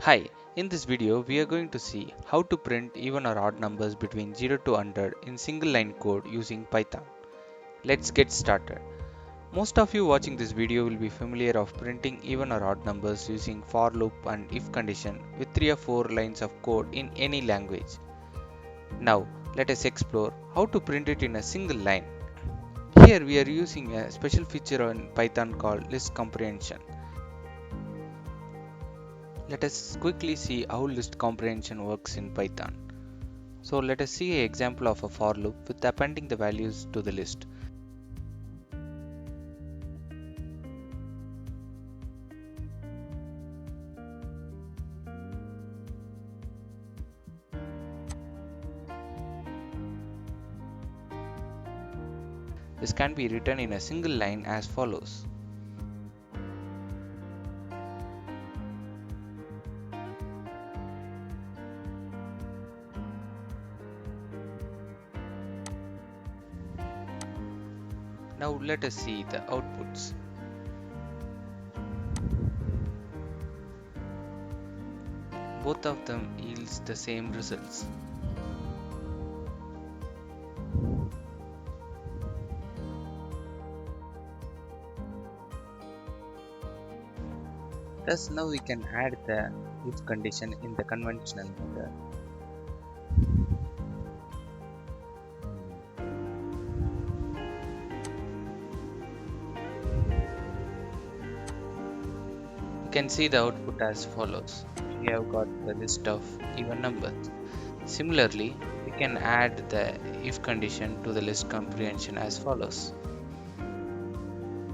Hi, in this video we are going to see how to print even or odd numbers between 0 to 100 in single line code using Python. Let's get started. Most of you watching this video will be familiar of printing even or odd numbers using for loop and if condition with 3 or 4 lines of code in any language. Now let us explore how to print it in a single line. Here we are using a special feature on Python called list comprehension. Let us quickly see how list comprehension works in Python. So let us see an example of a for loop with appending the values to the list. This can be written in a single line as follows. Now let us see the outputs. Both of them yields the same results. Thus now we can add the if condition in the conventional method. You can see the output as follows. We have got the list of even numbers. Similarly, we can add the if condition to the list comprehension as follows.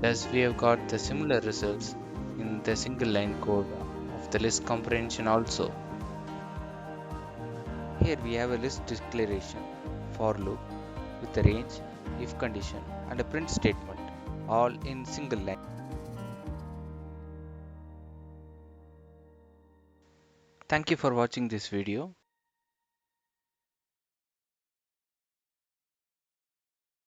Thus we have got the similar results in the single line code of the list comprehension also. Here we have a list declaration, for loop with a range, if condition and a print statement all in single line. Thank you for watching this video.